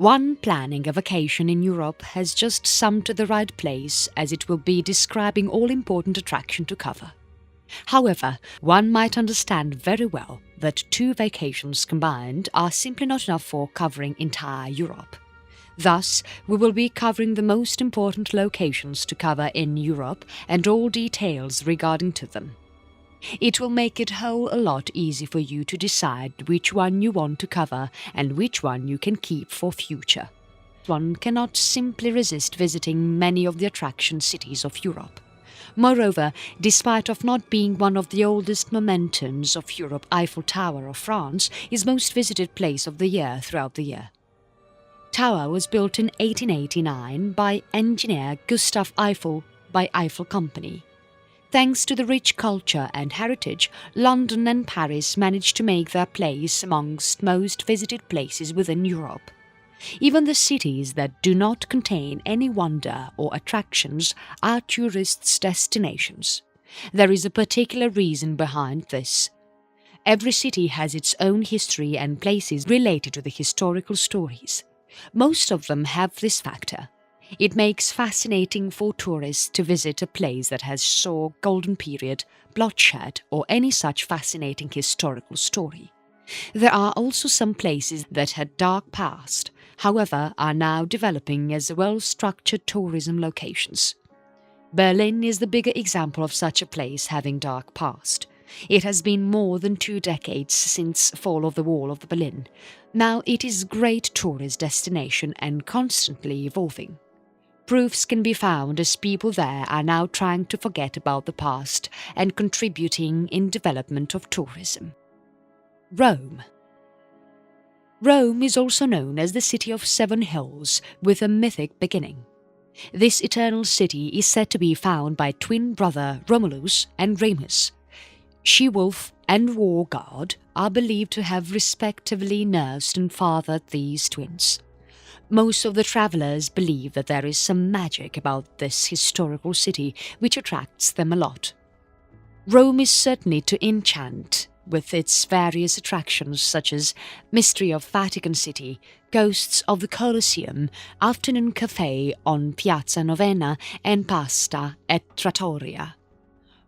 One planning a vacation in Europe has just summed to the right place, as it will be describing all important attraction to cover. However, one might understand very well that 2 vacations combined are simply not enough for covering entire Europe. Thus, we will be covering the most important locations to cover in Europe and all details regarding to them. It will make it whole a lot easy for you to decide which one you want to cover and which one you can keep for future. One cannot simply resist visiting many of the attraction cities of Europe. Moreover, despite of not being one of the oldest momentums of Europe, Eiffel Tower of France is most visited place of the year throughout the year. Tower was built in 1889 by engineer Gustav Eiffel by Eiffel Company. Thanks to the rich culture and heritage, London and Paris managed to make their place amongst most visited places within Europe. Even the cities that do not contain any wonder or attractions are tourists' destinations. There is a particular reason behind this. Every city has its own history and places related to the historical stories. Most of them have this factor. It makes fascinating for tourists to visit a place that has saw golden period, bloodshed or any such fascinating historical story. There are also some places that had dark past, however are now developing as well-structured tourism locations. Berlin is the bigger example of such a place having dark past. It has been more than 2 decades since fall of the wall of the Berlin. Now it is great tourist destination and constantly evolving. Proofs can be found as people there are now trying to forget about the past and contributing in development of tourism. Rome. Rome is also known as the City of 7 Hills, with a mythic beginning. This eternal city is said to be found by twin brother Romulus and Remus. She-wolf and war god are believed to have respectively nursed and fathered these twins. Most of the travelers believe that there is some magic about this historical city which attracts them a lot. Rome is certainly to enchant with its various attractions such as Mystery of Vatican City, Ghosts of the Colosseum, Afternoon Cafe on Piazza Novena and Pasta et Trattoria.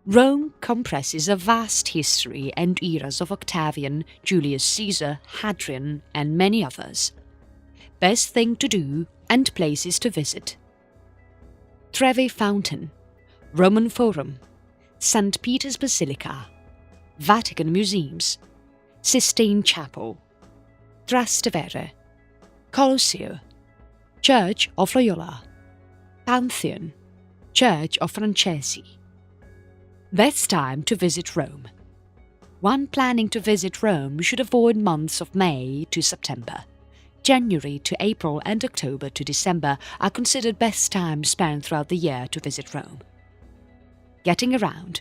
Rome compresses a vast history and eras of Octavian, Julius Caesar, Hadrian and many others. Best thing to do and places to visit: Trevi Fountain, Roman Forum, St. Peter's Basilica, Vatican Museums, Sistine Chapel, Trastevere, Colosseo, Church of Loyola, Pantheon, Church of Francesi. Best time to visit Rome. One planning to visit Rome should avoid months of May to September. January to April and October to December are considered best times spent throughout the year to visit Rome. Getting around.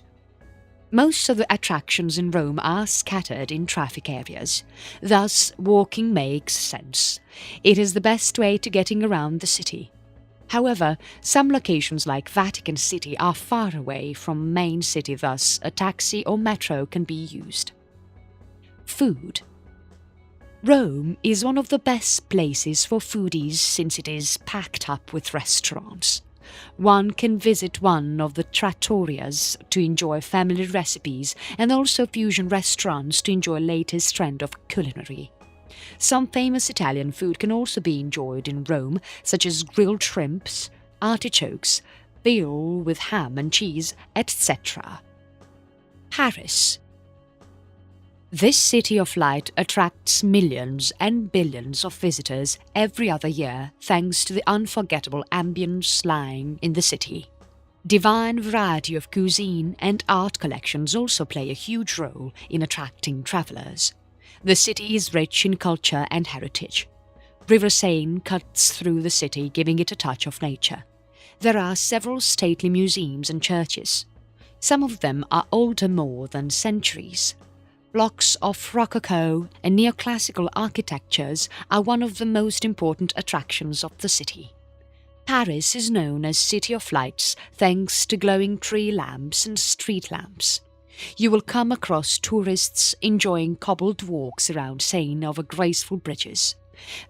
Most of the attractions in Rome are scattered in traffic areas, thus walking makes sense. It is the best way to getting around the city. However, some locations like Vatican City are far away from main city, thus a taxi or metro can be used. Food. Rome is one of the best places for foodies since it is packed up with restaurants. One can visit one of the trattorias to enjoy family recipes and also fusion restaurants to enjoy latest trend of culinary. Some famous Italian food can also be enjoyed in Rome, such as grilled shrimps, artichokes, veal with ham and cheese, etc. Paris. This city of light attracts millions and billions of visitors every other year thanks to the unforgettable ambience lying in the city. Divine variety of cuisine and art collections also play a huge role in attracting travelers. The city is rich in culture and heritage. River Seine cuts through the city, giving it a touch of nature. There are several stately museums and churches. Some of them are older more than centuries. Blocks of Rococo and neoclassical architectures are one of the most important attractions of the city. Paris is known as City of Lights thanks to glowing tree lamps and street lamps. You will come across tourists enjoying cobbled walks around Seine over graceful bridges.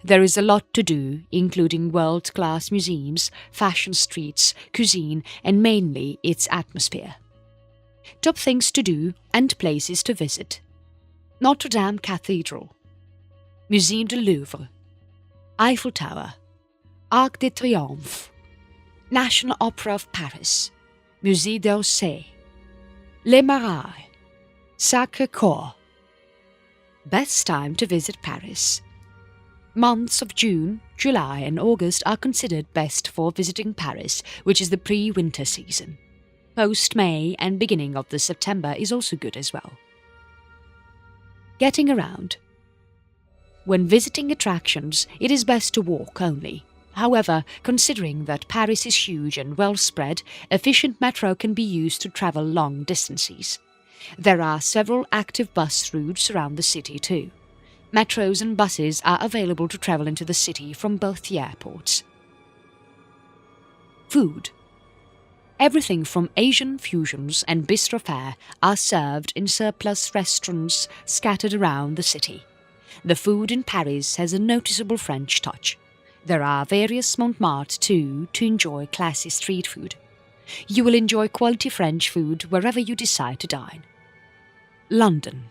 There is a lot to do, including world-class museums, fashion streets, cuisine, and mainly its atmosphere. Top things to do and places to visit: Notre Dame Cathedral, Musée du Louvre, Eiffel Tower, Arc de Triomphe, National Opera of Paris, Musée d'Orsay, Les Marais, Sacré-Cœur. Best time to visit Paris. Months of June, July and August are considered best for visiting Paris, which is the pre-winter season. Post-May and beginning of the September is also good as well. Getting around. When visiting attractions, it is best to walk only. However, considering that Paris is huge and well spread, efficient metro can be used to travel long distances. There are several active bus routes around the city too. Metros and buses are available to travel into the city from both the airports. Food. Everything from Asian fusions and bistro fare are served in surplus restaurants scattered around the city. The food in Paris has a noticeable French touch. There are various Montmartre too to enjoy classy street food. You will enjoy quality French food wherever you decide to dine. London.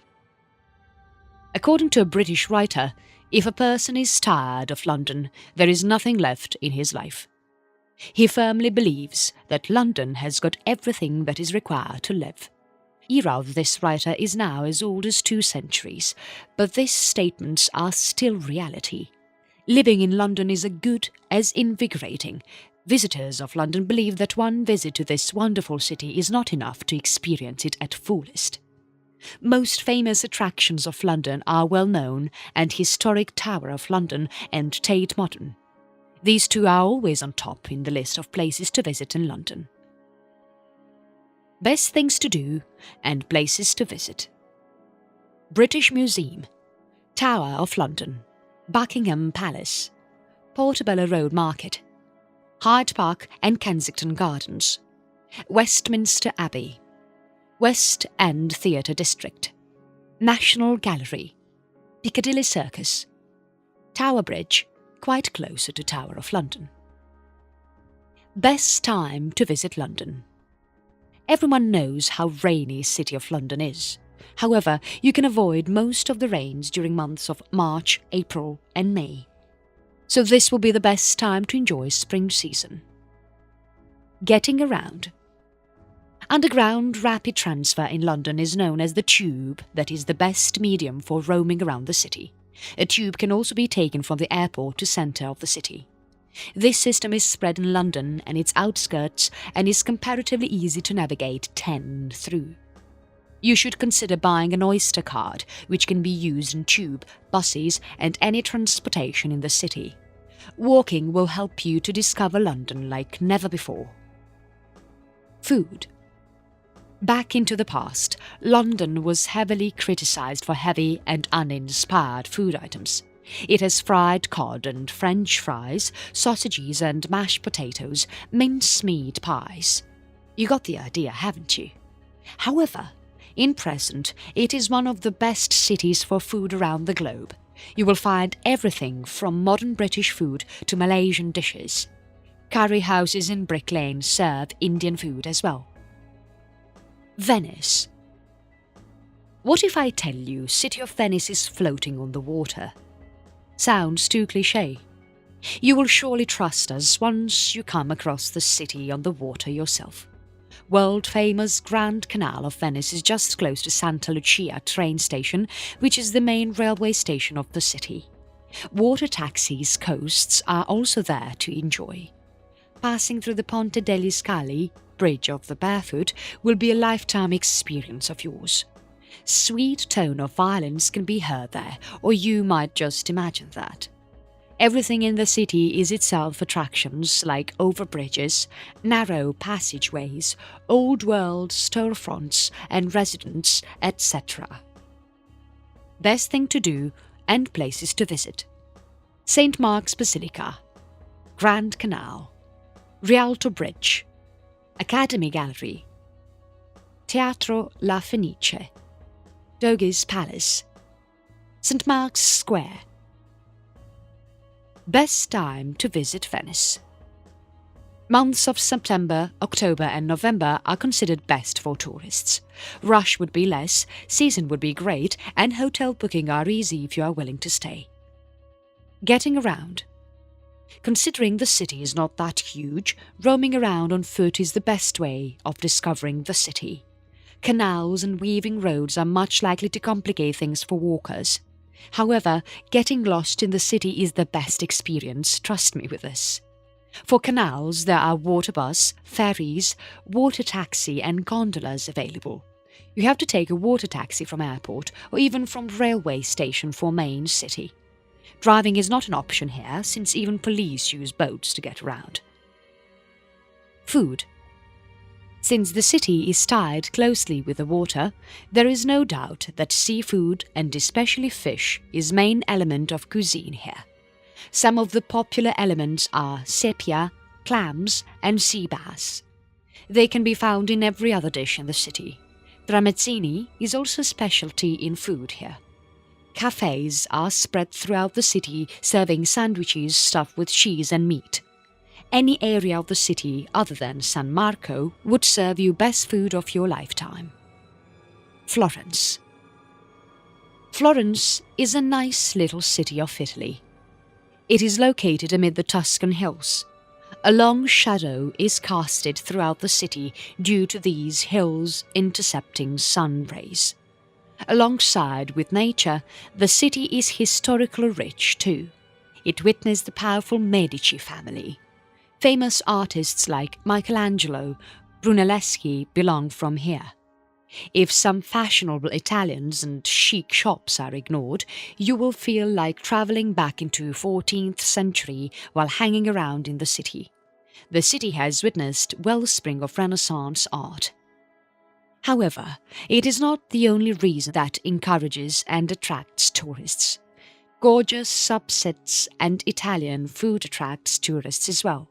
According to a British writer, if a person is tired of London, there is nothing left in his life. He firmly believes that London has got everything that is required to live. Era of this writer is now as old as 2 centuries, but these statements are still reality. Living in London is as good as invigorating. Visitors of London believe that one visit to this wonderful city is not enough to experience it at fullest. Most famous attractions of London are well known, and historic Tower of London and Tate Modern. These two are always on top in the list of places to visit in London. Best things to do and places to visit. British Museum, Tower of London, Buckingham Palace, Portobello Road Market, Hyde Park and Kensington Gardens, Westminster Abbey, West End Theatre District, National Gallery, Piccadilly Circus, Tower Bridge, quite closer to Tower of London. Best time to visit London. Everyone knows how rainy City of London is. However, you can avoid most of the rains during months of March, April and May. So this will be the best time to enjoy spring season. Getting around. Underground rapid transfer in London is known as the Tube, that is the best medium for roaming around the city. A tube can also be taken from the airport to centre of the city. This system is spread in London and its outskirts and is comparatively easy to navigate through. You should consider buying an Oyster card, which can be used in tube, buses and any transportation in the city. Walking will help you to discover London like never before. Food. Back into the past, London was heavily criticised for heavy and uninspired food items. It has fried cod and French fries, sausages and mashed potatoes, mincemeat pies. You got the idea, haven't you? However, in present, it is one of the best cities for food around the globe. You will find everything from modern British food to Malaysian dishes. Curry houses in Brick Lane serve Indian food as well. Venice. What if I tell you City of Venice is floating on the water? Sounds too cliché. You will surely trust us once you come across the city on the water yourself. World-famous Grand Canal of Venice is just close to Santa Lucia train station, which is the main railway station of the city. Water taxis coasts are also there to enjoy. Passing through the Ponte degli Scali, Bridge of the Barefoot, will be a lifetime experience of yours. Sweet tone of violins can be heard there, or you might just imagine that. Everything in the city is itself attractions like overbridges, narrow passageways, old-world storefronts and residents, etc. Best thing to do and places to visit. St. Mark's Basilica, Grand Canal, Rialto Bridge, Academy Gallery, Teatro La Fenice, Doge's Palace, St. Mark's Square, Best time to visit Venice. Months of September, October and November are considered best for tourists. Rush would be less, season would be great, and hotel booking are easy if you are willing to stay. Getting around. Considering the city is not that huge, roaming around on foot is the best way of discovering the city. Canals and weaving roads are much likely to complicate things for walkers. However, getting lost in the city is the best experience, trust me with this. For canals, there are water bus, ferries, water taxi and gondolas available. You have to take a water taxi from airport or even from railway station for main city. Driving is not an option here, since even police use boats to get around. Food. Since the city is tied closely with the water, there is no doubt that seafood, and especially fish, is main element of cuisine here. Some of the popular elements are sepia, clams and sea bass. They can be found in every other dish in the city. Tramezzini is also a specialty in food here. Cafes are spread throughout the city serving sandwiches stuffed with cheese and meat. Any area of the city other than San Marco would serve you best food of your lifetime. Florence. Florence is a nice little city of Italy. It is located amid the Tuscan hills. A long shadow is casted throughout the city due to these hills intercepting sun rays. Alongside with nature, the city is historically rich too. It witnessed the powerful Medici family. Famous artists like Michelangelo, Brunelleschi belong from here. If some fashionable Italians and chic shops are ignored, you will feel like travelling back into 14th century while hanging around in the city. The city has witnessed wellspring of Renaissance art. However, it is not the only reason that encourages and attracts tourists. Gorgeous subsets and Italian food attracts tourists as well.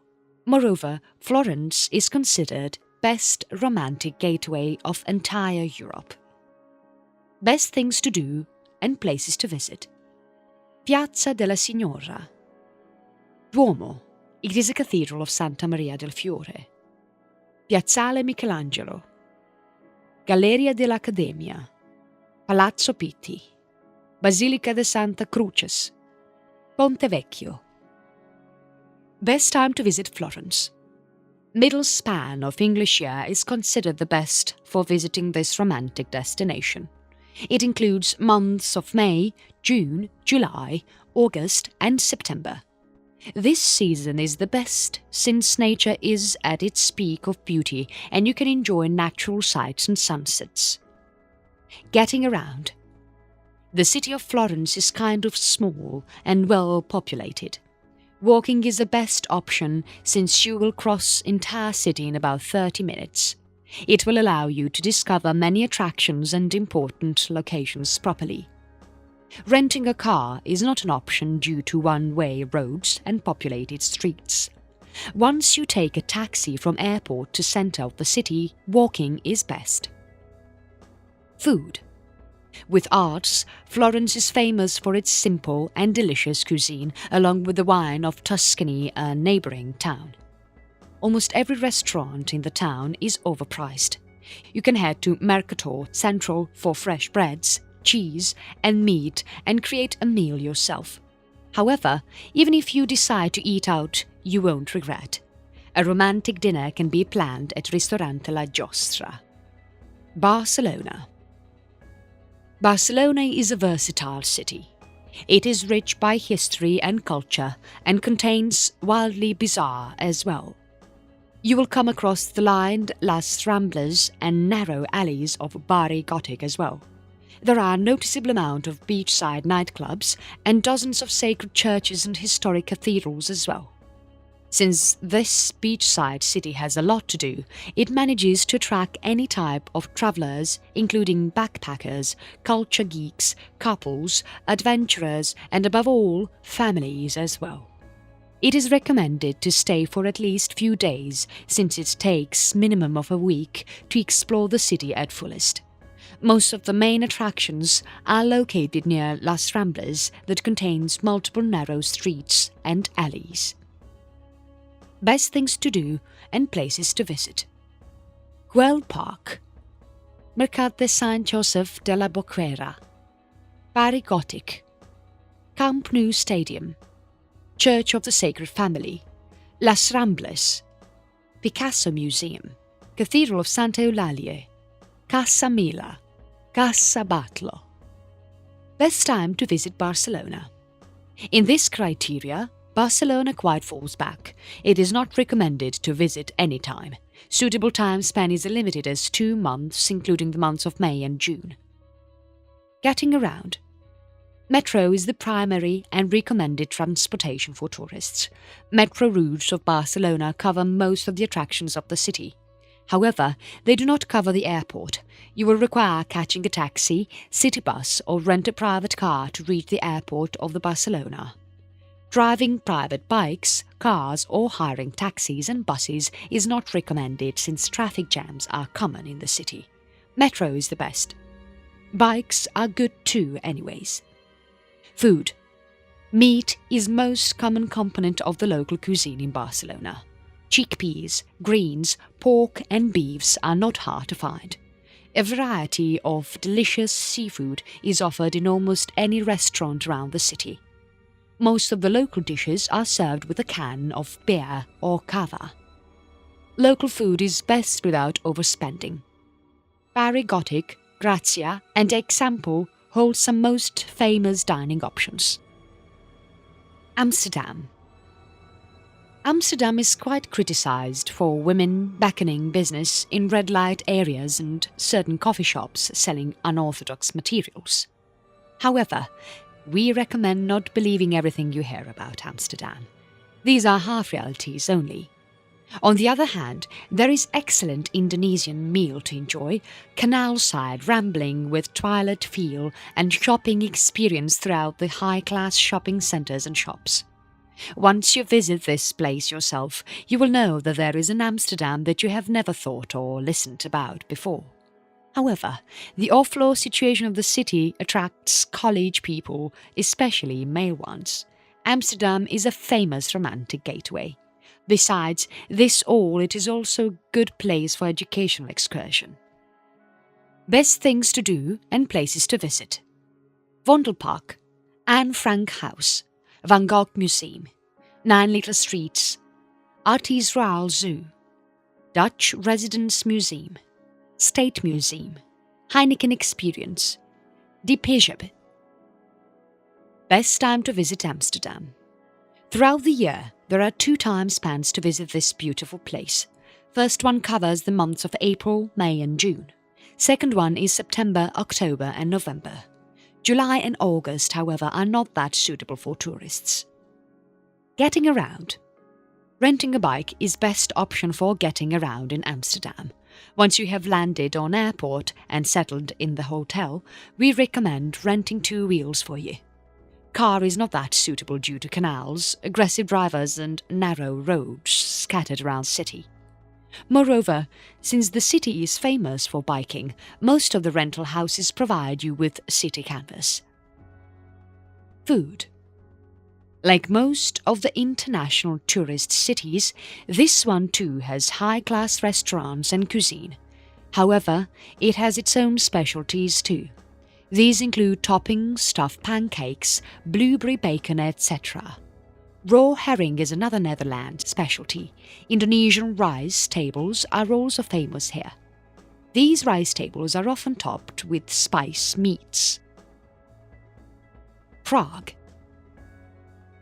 Moreover, Florence is considered best romantic gateway of entire Europe. Best things to do and places to visit. Piazza della Signora. Duomo. It is a cathedral of Santa Maria del Fiore. Piazzale Michelangelo. Galleria dell'Accademia. Palazzo Pitti. Basilica de Santa Cruces. Ponte Vecchio. Best time to visit Florence. Middle span of English year is considered the best for visiting this romantic destination. It includes months of May, June, July, August and September. This season is the best since nature is at its peak of beauty and you can enjoy natural sights and sunsets. Getting around. The city of Florence is kind of small and well populated. Walking is the best option since you will cross entire city in about 30 minutes. It will allow you to discover many attractions and important locations properly. Renting a car is not an option due to one-way roads and populated streets. Once you take a taxi from airport to center of the city, walking is best. Food. With arts, Florence is famous for its simple and delicious cuisine, along with the wine of Tuscany, a neighboring town. Almost every restaurant in the town is overpriced. You can head to Mercator Central for fresh breads, cheese and meat and create a meal yourself. However, even if you decide to eat out, you won't regret. A romantic dinner can be planned at Ristorante La Giostra. Barcelona. Barcelona is a versatile city. It is rich by history and culture and contains wildly bizarre as well. You will come across the lined Las Ramblas and narrow alleys of Barri Gothic as well. There are a noticeable amount of beachside nightclubs and dozens of sacred churches and historic cathedrals as well. Since this beachside city has a lot to do, it manages to attract any type of travellers, including backpackers, culture geeks, couples, adventurers, and above all, families as well. It is recommended to stay for at least few days, since it takes minimum of a week to explore the city at fullest. Most of the main attractions are located near Las Ramblas that contains multiple narrow streets and alleys. Best things to do and places to visit. Güell Park, Mercat de Sant Joseph de la Boquera, Barri Gothic, Camp Nou Stadium, Church of the Sacred Family, Las Ramblas, Picasso Museum, Cathedral of Santa Eulalie, Casa Mila, Casa Batlló. Best time to visit Barcelona. In this criteria, Barcelona quite falls back. It is not recommended to visit any time. Suitable time span is limited as 2 months, including the months of May and June. Getting around. Metro is the primary and recommended transportation for tourists. Metro routes of Barcelona cover most of the attractions of the city. However, they do not cover the airport. You will require catching a taxi, city bus or rent a private car to reach the airport of the Barcelona. Driving private bikes, cars or hiring taxis and buses is not recommended since traffic jams are common in the city. Metro is the best. Bikes are good too anyways. Food. Meat is most common component of the local cuisine in Barcelona. Chickpeas, greens, pork and beefs are not hard to find. A variety of delicious seafood is offered in almost any restaurant around the city. Most of the local dishes are served with a can of beer or cava. Local food is best without overspending. Barri Gothic, Grazia and Example hold some most famous dining options. Amsterdam. Amsterdam is quite criticized for women beckoning business in red light areas and certain coffee shops selling unorthodox materials. However, we recommend not believing everything you hear about Amsterdam. These are half realities only. On the other hand, there is excellent Indonesian meal to enjoy, canal-side rambling with twilight feel and shopping experience throughout the high-class shopping centres and shops. Once you visit this place yourself, you will know that there is an Amsterdam that you have never thought or listened about before. However, the off-law situation of the city attracts college people, especially male ones. Amsterdam is a famous romantic gateway. Besides this all, it is also a good place for educational excursion. Best things to do and places to visit. Vondelpark, Anne Frank House, Van Gogh Museum, 9 Little Streets, Artes Royal Zoo, Dutch Residence Museum, State Museum, Heineken Experience, De Pijab. Best time to visit Amsterdam. Throughout the year, there are 2 time spans to visit this beautiful place. First one covers the months of April, May and June. Second one is September, October and November. July and August, however, are not that suitable for tourists. Getting around. Renting a bike is best option for getting around in Amsterdam. Once you have landed on airport and settled in the hotel, we recommend renting 2 wheels for you. Car is not that suitable due to canals, aggressive drivers and narrow roads scattered around city. Moreover, since the city is famous for biking, most of the rental houses provide you with city canvas. Food. Like most of the international tourist cities, this one too has high-class restaurants and cuisine. However, it has its own specialties too. These include toppings, stuffed pancakes, blueberry bacon, etc. Raw herring is another Netherlands specialty. Indonesian rice tables are also famous here. These rice tables are often topped with spice meats. Prague.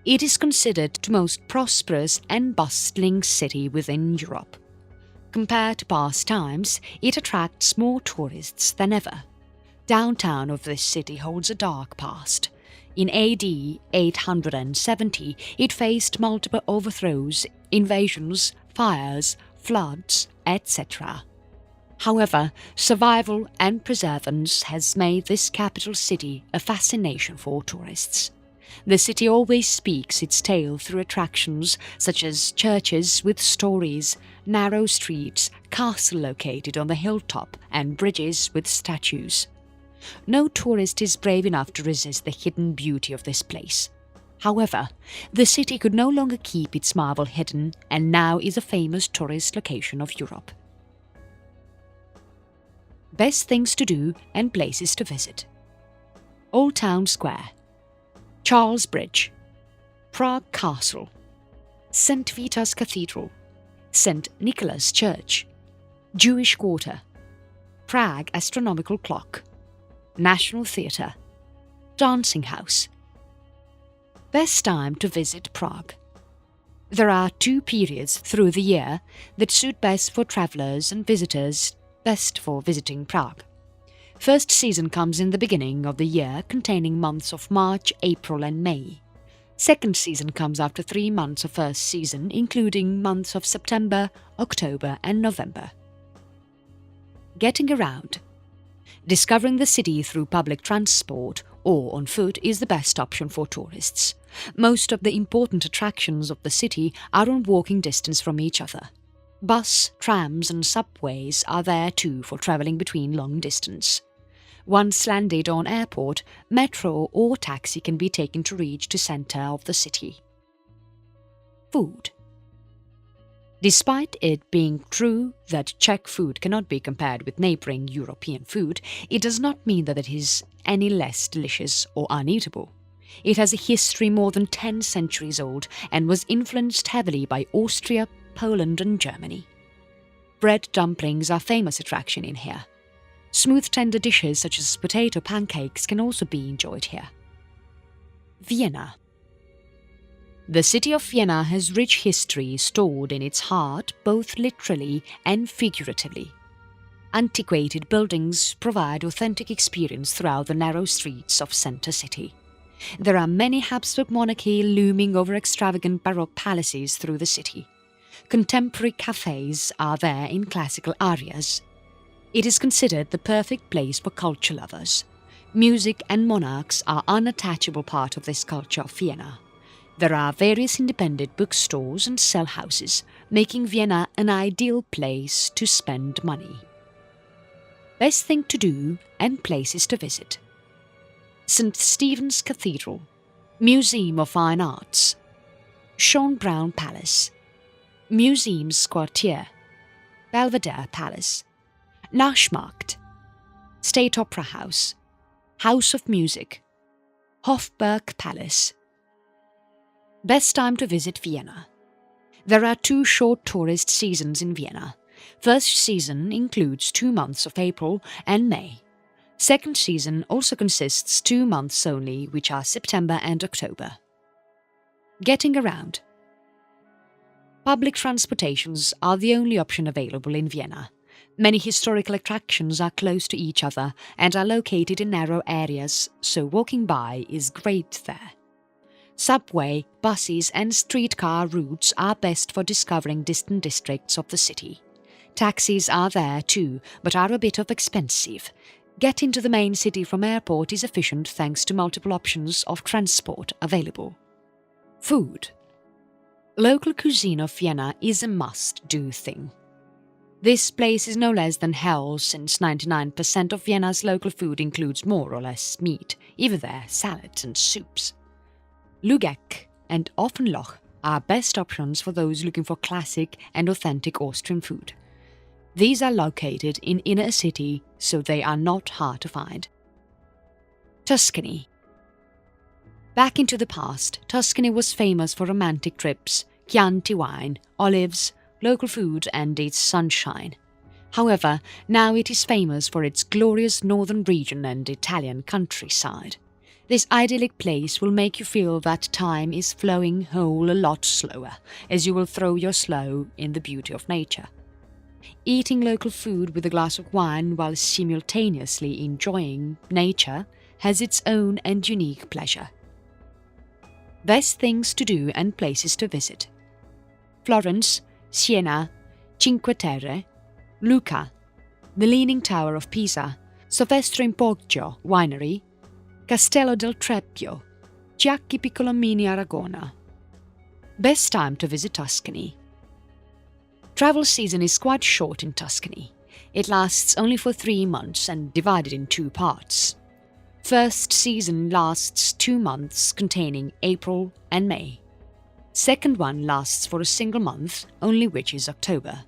It is considered the most prosperous and bustling city within Europe. Compared to past times, it attracts more tourists than ever. Downtown of this city holds a dark past. In AD 870, it faced multiple overthrows, invasions, fires, floods, etc. However, survival and perseverance has made this capital city a fascination for tourists. The city always speaks its tale through attractions such as churches with stories, narrow streets, castle located on the hilltop, and bridges with statues. No tourist is brave enough to resist the hidden beauty of this place. However, the city could no longer keep its marvel hidden and now is a famous tourist location of Europe. Best things to do and places to visit: Old Town Square, Charles Bridge, Prague Castle, St. Vitus Cathedral, St. Nicholas Church, Jewish Quarter, Prague Astronomical Clock, National Theatre, Dancing House. Best time to visit Prague. There are 2 periods through the year that suit best for travellers and visitors, best for visiting Prague. First season comes in the beginning of the year, containing months of March, April and May. Second season comes after 3 months of first season, including months of September, October and November. Getting around. Discovering the city through public transport or on foot is the best option for tourists. Most of the important attractions of the city are on walking distance from each other. Bus, trams and subways are there too for travelling between long distance. Once landed on airport, metro or taxi can be taken to reach the centre of the city. Food. Despite it being true that Czech food cannot be compared with neighbouring European food, it does not mean that it is any less delicious or uneatable. It has a history more than 10 centuries old and was influenced heavily by Austria, Poland and Germany. Bread dumplings are a famous attraction in here. Smooth tender dishes such as potato pancakes can also be enjoyed here. Vienna. The city of Vienna has rich history stored in its heart, both literally and figuratively. Antiquated buildings provide authentic experience throughout the narrow streets of Center City. There are many Habsburg monarchy looming over extravagant Baroque palaces through the city. Contemporary cafes are there in classical areas. It is considered the perfect place for culture lovers. Music and monarchs are an unattachable part of this culture of Vienna. There are various independent bookstores and sell houses, making Vienna an ideal place to spend money. Best thing to do and places to visit: St. Stephen's Cathedral, Museum of Fine Arts, Schönbrunn Palace, Museumsquartier, Belvedere Palace, Naschmarkt, State Opera House, House of Music, Hofburg Palace. Best time to visit Vienna. There are 2 short tourist seasons in Vienna. First season includes 2 months of April and May. Second season also consists 2 months only, which are September and October. Getting around. Public transportations are the only option available in Vienna. Many historical attractions are close to each other and are located in narrow areas, so walking by is great there. Subway, buses and streetcar routes are best for discovering distant districts of the city. Taxis are there too, but are a bit expensive. Getting to the main city from airport is efficient thanks to multiple options of transport available. Food. Local cuisine of Vienna is a must-do thing. This place is no less than hell, since 99% of Vienna's local food includes more or less meat, even their salads and soups. Lübeck and Offenloch are best options for those looking for classic and authentic Austrian food. These are located in inner city, so they are not hard to find. Tuscany. Back into the past, Tuscany was famous for romantic trips, Chianti wine, olives, local food and its sunshine. However, now it is famous for its glorious northern region and Italian countryside. This idyllic place will make you feel that time is flowing whole a lot slower, as you will throw your slow in the beauty of nature. Eating local food with a glass of wine while simultaneously enjoying nature has its own and unique pleasure. Best things to do and places to visit: Florence, Siena, Cinque Terre, Lucca, the Leaning Tower of Pisa, Sovestro in Poggio Winery, Castello del Trebbio, Chiacchi Piccolomini Aragona. Best time to visit Tuscany. Travel season is quite short in Tuscany. It lasts only for 3 months and divided in 2 parts. First season lasts 2 months containing April and May. Second one lasts for a single month, only which is October.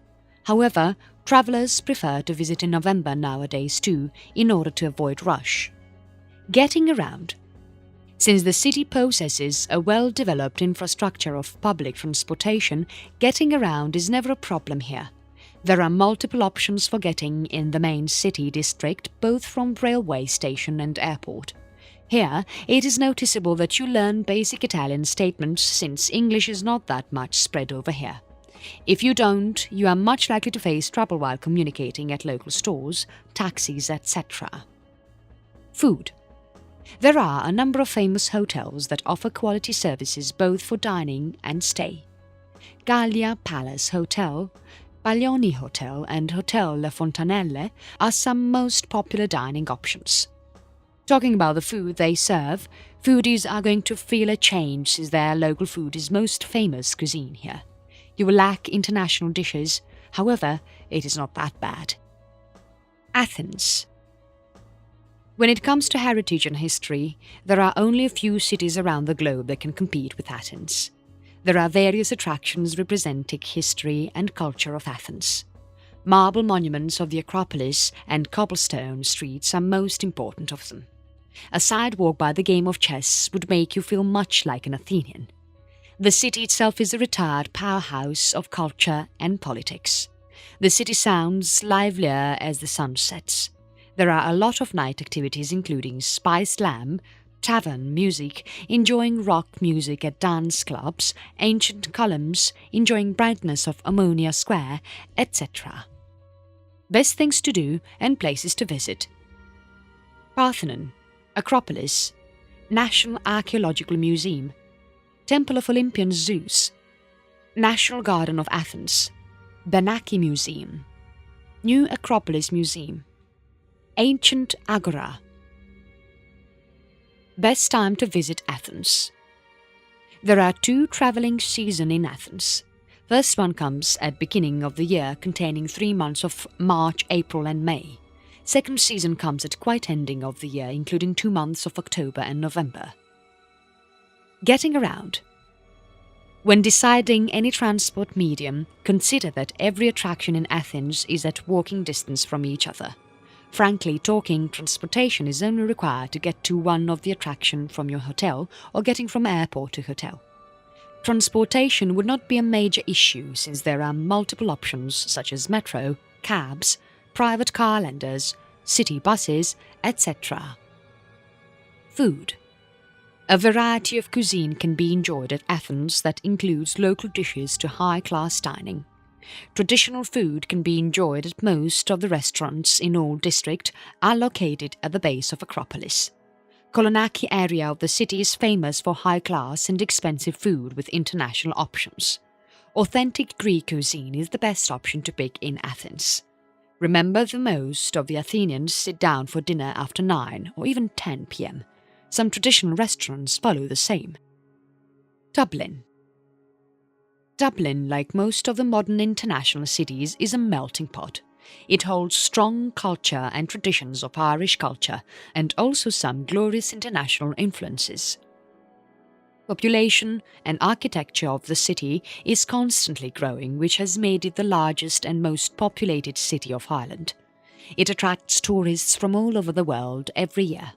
However, travellers prefer to visit in November nowadays too, in order to avoid rush. Getting around. Since the city possesses a well-developed infrastructure of public transportation, getting around is never a problem here. There are multiple options for getting in the main city district, both from railway station and airport. Here, it is noticeable that you learn basic Italian statements since English is not that much spread over here. If you don't, you are much likely to face trouble while communicating at local stores, taxis, etc. Food. There are a number of famous hotels that offer quality services both for dining and stay. Gallia Palace Hotel, Baglioni Hotel and Hotel Le Fontanelle are some most popular dining options. Talking about the food they serve, foodies are going to feel a change since their local food is most famous cuisine here. You will lack international dishes, however, it is not that bad. Athens. When it comes to heritage and history, there are only a few cities around the globe that can compete with Athens. There are various attractions representing history and culture of Athens. Marble monuments of the Acropolis and cobblestone streets are most important of them. A sidewalk by the game of chess would make you feel much like an Athenian. The city itself is a retired powerhouse of culture and politics. The city sounds livelier as the sun sets. There are a lot of night activities including spiced lamb, tavern music, enjoying rock music at dance clubs, ancient columns, enjoying brightness of Ammonia Square, etc. Best things to do and places to visit. Parthenon, Acropolis, National Archaeological Museum, Temple of Olympian Zeus, National Garden of Athens, Benaki Museum, New Acropolis Museum, Ancient Agora. Best time to visit Athens. There are 2 travelling seasons in Athens. First one comes at beginning of the year containing 3 months of March, April and May. Second season comes at quite ending of the year including 2 months of October and November. Getting around. When deciding any transport medium, consider that every attraction in Athens is at walking distance from each other. Frankly talking, transportation is only required to get to one of the attraction from your hotel or getting from airport to hotel. Transportation would not be a major issue since there are multiple options such as metro, cabs, private car lenders, city buses, etc. Food. A variety of cuisine can be enjoyed at Athens that includes local dishes to high-class dining. Traditional food can be enjoyed at most of the restaurants in all districts are located at the base of Acropolis. Kolonaki area of the city is famous for high-class and expensive food with international options. Authentic Greek cuisine is the best option to pick in Athens. Remember that most of the Athenians sit down for dinner after 9 or even 10 p.m. Some traditional restaurants follow the same. Dublin. Dublin, like most of the modern international cities, is a melting pot. It holds strong culture and traditions of Irish culture and also some glorious international influences. Population and architecture of the city is constantly growing, which has made it the largest and most populated city of Ireland. It attracts tourists from all over the world every year.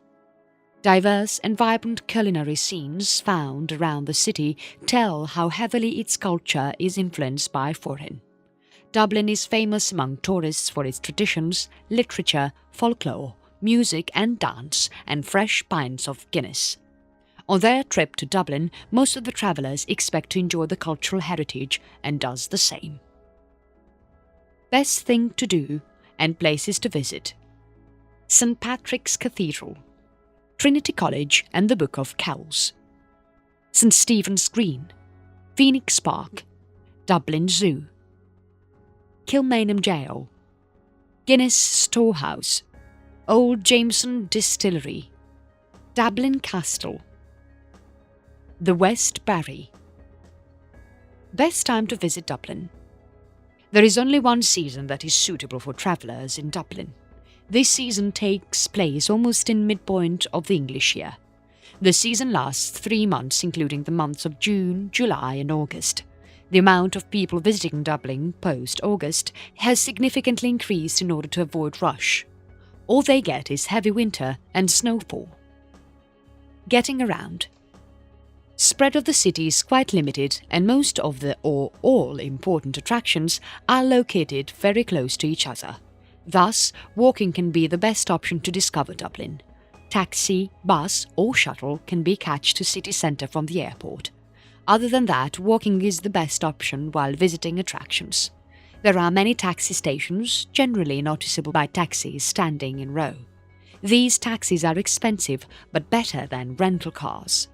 Diverse and vibrant culinary scenes found around the city tell how heavily its culture is influenced by foreign. Dublin is famous among tourists for its traditions, literature, folklore, music and dance, and fresh pints of Guinness. On their trip to Dublin, most of the travellers expect to enjoy the cultural heritage and does the same. Best thing to do and places to visit. St. Patrick's Cathedral, Trinity College and the Book of Kells, St. Stephen's Green, Phoenix Park, Dublin Zoo, Kilmainham Jail, Guinness Storehouse, Old Jameson Distillery, Dublin Castle, The West Barry. Best time to visit Dublin. There is only one season that is suitable for travellers in Dublin. This season takes place almost in midpoint of the English year. The season lasts 3 months, including the months of June, July and August. The amount of people visiting Dublin post-August has significantly increased in order to avoid rush. All they get is heavy winter and snowfall. Getting around. Spread of the city is quite limited, and most of the or all important attractions are located very close to each other. Thus, walking can be the best option to discover Dublin. Taxi, bus or shuttle can be catched to city centre from the airport. Other than that, walking is the best option while visiting attractions. There are many taxi stations, generally noticeable by taxis standing in row. These taxis are expensive but better than rental cars.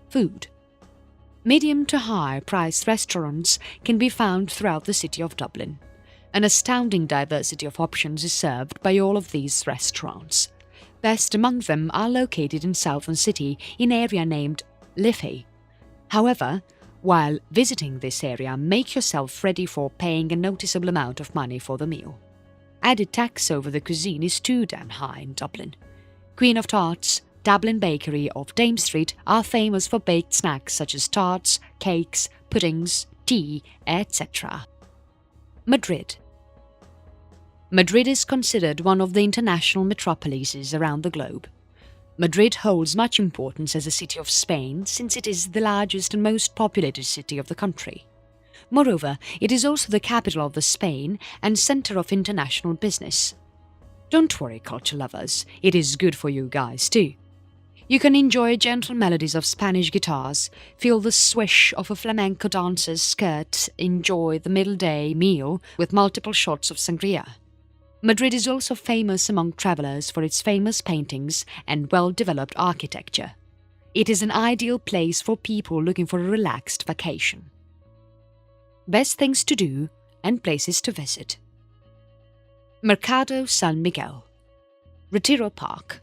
Food. Medium to high priced restaurants can be found throughout the city of Dublin. An astounding diversity of options is served by all of these restaurants. Best among them are located in Southern City in an area named Liffey. However, while visiting this area, make yourself ready for paying a noticeable amount of money for the meal. Added tax over the cuisine is too damn high in Dublin. Queen of Tarts, Dublin Bakery of Dame Street are famous for baked snacks such as tarts, cakes, puddings, tea, etc. Madrid. Madrid is considered one of the international metropolises around the globe. Madrid holds much importance as a city of Spain since it is the largest and most populated city of the country. Moreover, it is also the capital of the Spain and centre of international business. Don't worry, culture lovers, it is good for you guys too. You can enjoy gentle melodies of Spanish guitars, feel the swish of a flamenco dancer's skirt, enjoy the middle-day meal with multiple shots of sangria. Madrid is also famous among travellers for its famous paintings and well-developed architecture. It is an ideal place for people looking for a relaxed vacation. Best things to do and places to visit. Mercado San Miguel, Retiro Park,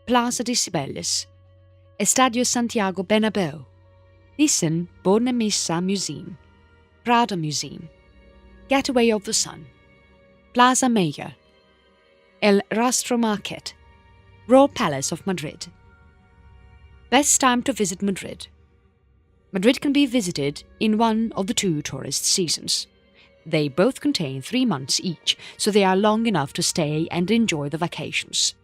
Plaza de Cibeles, Estadio Santiago Bernabéu, Thyssen-Bornemisza Museum, Prado Museum, Gateway of the Sun, Plaza Mayor, El Rastro Market, Royal Palace of Madrid. Best time to visit Madrid. Madrid can be visited in one of the 2 tourist seasons. They both contain 3 months each, so they are long enough to stay and enjoy the vacations.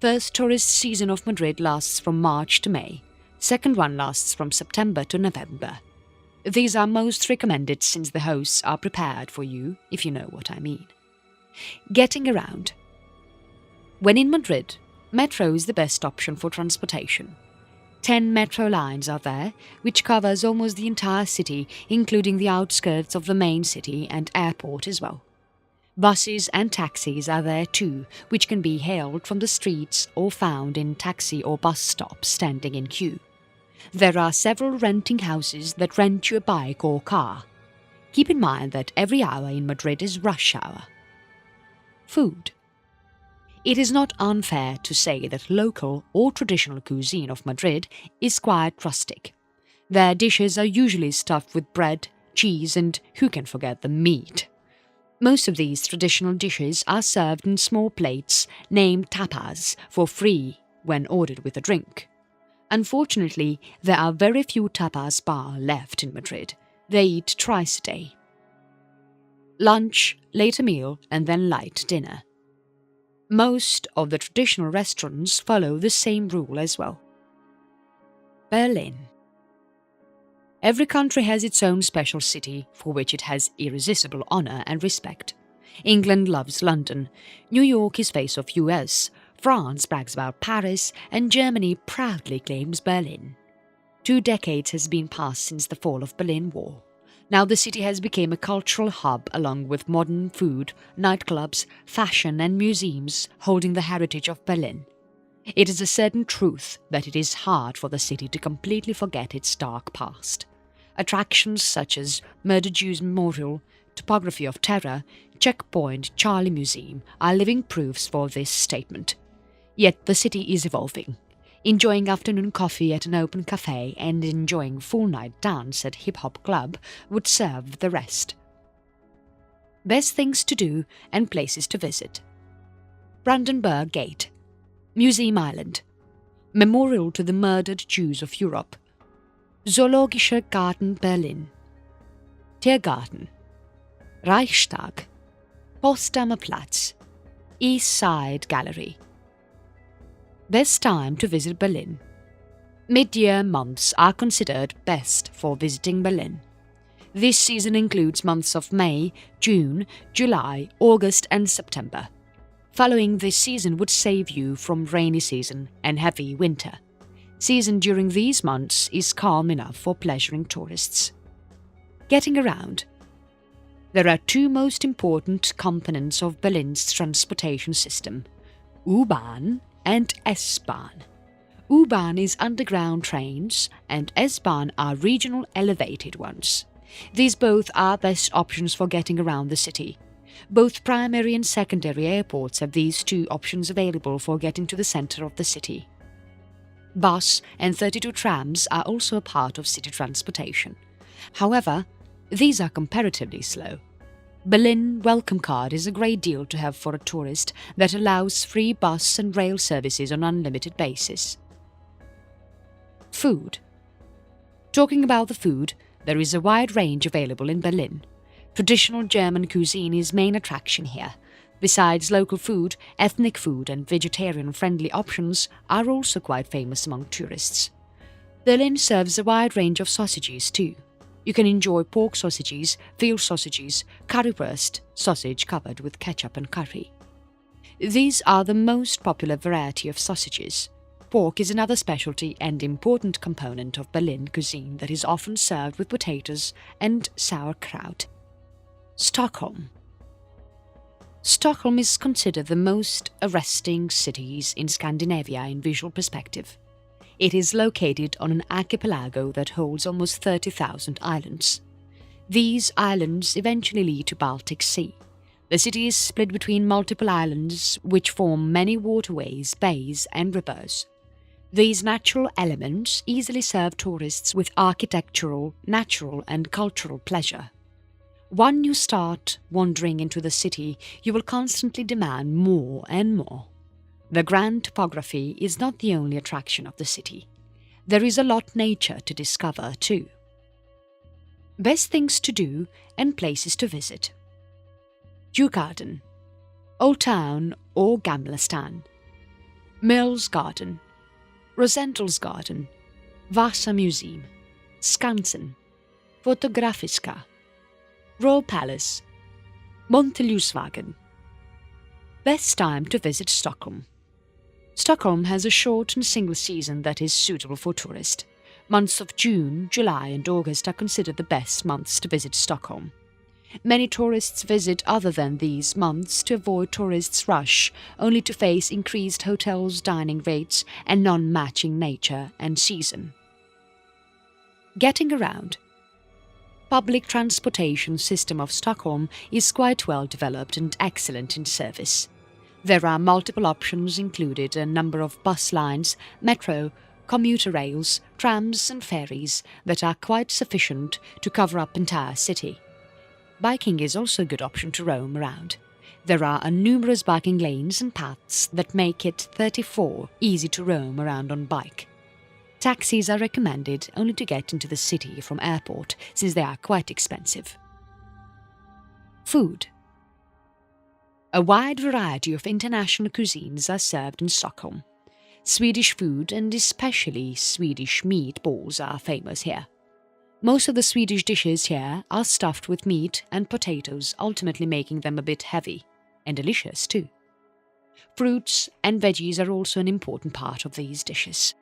First tourist season of Madrid lasts from March to May. Second one lasts from September to November. These are most recommended since the hosts are prepared for you, if you know what I mean. Getting around. When in Madrid, metro is the best option for transportation. 10 metro lines are there, which covers almost the entire city, including the outskirts of the main city and airport as well. Buses and taxis are there too, which can be hailed from the streets or found in taxi or bus stops standing in queue. There are several renting houses that rent you a bike or car. Keep in mind that every hour in Madrid is rush hour. Food. It is not unfair to say that local or traditional cuisine of Madrid is quite rustic. Their dishes are usually stuffed with bread, cheese and, who can forget, the meat. Most of these traditional dishes are served in small plates named tapas for free when ordered with a drink. Unfortunately, there are very few tapas bars left in Madrid. They eat twice a day. Lunch, later meal and then light dinner. Most of the traditional restaurants follow the same rule as well. Berlin. Every country has its own special city, for which it has irresistible honour and respect. England loves London, New York is face of US, France brags about Paris, and Germany proudly claims Berlin. 2 decades has been passed since the fall of Berlin Wall. Now the city has become a cultural hub along with modern food, nightclubs, fashion and museums holding the heritage of Berlin. It is a certain truth that it is hard for the city to completely forget its dark past. Attractions such as Murder Jews Memorial, Topography of Terror, Checkpoint, Charlie Museum are living proofs for this statement. Yet the city is evolving. Enjoying afternoon coffee at an open cafe and enjoying full-night dance at hip-hop club would serve the rest. Best things to do and places to visit. Brandenburg Gate, Museum Island, Memorial to the Murdered Jews of Europe, Zoologischer Garten Berlin, Tiergarten, Reichstag, Potsdamer Platz, East Side Gallery. Best time to visit Berlin. Mid-year months are considered best for visiting Berlin. This season includes months of May, June, July, August and September. Following this season would save you from rainy season and heavy winter. Season during these months is calm enough for pleasuring tourists. Getting around. There are two most important components of Berlin's transportation system, U-Bahn and S-Bahn. U-Bahn is underground trains and S-Bahn are regional elevated ones. These both are best options for getting around the city. Both primary and secondary airports have these two options available for getting to the center of the city. Bus and 32 trams are also a part of city transportation. However, these are comparatively slow. Berlin Welcome Card is a great deal to have for a tourist that allows free bus and rail services on an unlimited basis. Food. Talking about the food, there is a wide range available in Berlin. Traditional German cuisine is main attraction here. Besides local food, ethnic food and vegetarian-friendly options are also quite famous among tourists. Berlin serves a wide range of sausages too. You can enjoy pork sausages, veal sausages, currywurst, sausage covered with ketchup and curry. These are the most popular variety of sausages. Pork is another specialty and important component of Berlin cuisine that is often served with potatoes and sauerkraut. Stockholm. Stockholm is considered the most arresting cities in Scandinavia in visual perspective. It is located on an archipelago that holds almost 30,000 islands. These islands eventually lead to Baltic Sea. The city is split between multiple islands which form many waterways, bays and rivers. These natural elements easily serve tourists with architectural, natural and cultural pleasure. When you start wandering into the city, you will constantly demand more and more. The grand topography is not the only attraction of the city. There is a lot nature to discover too. Best things to do and places to visit. Djurgården, Old Town or Gamla Stan, Mills Garden, Rosenthalsgarden, Vasa Museum, Skansen, Fotografiska, Royal Palace, Montelljusvägen. Best time to visit Stockholm. Stockholm has a short and single season that is suitable for tourists. Months of June, July and August are considered the best months to visit Stockholm. Many tourists visit other than these months to avoid tourists' rush, only to face increased hotels' dining rates and non-matching nature and season. Getting around. Public transportation system of Stockholm is quite well developed and excellent in service. There are multiple options included a number of bus lines, metro, commuter rails, trams and ferries that are quite sufficient to cover up entire city. Biking is also a good option to roam around. There are numerous biking lanes and paths that make it 34 easy to roam around on bike. Taxis are recommended only to get into the city from airport since they are quite expensive. Food. A wide variety of international cuisines are served in Stockholm. Swedish food and especially Swedish meatballs are famous here. Most of the Swedish dishes here are stuffed with meat and potatoes, ultimately making them a bit heavy and delicious too. Fruits and veggies are also an important part of these dishes.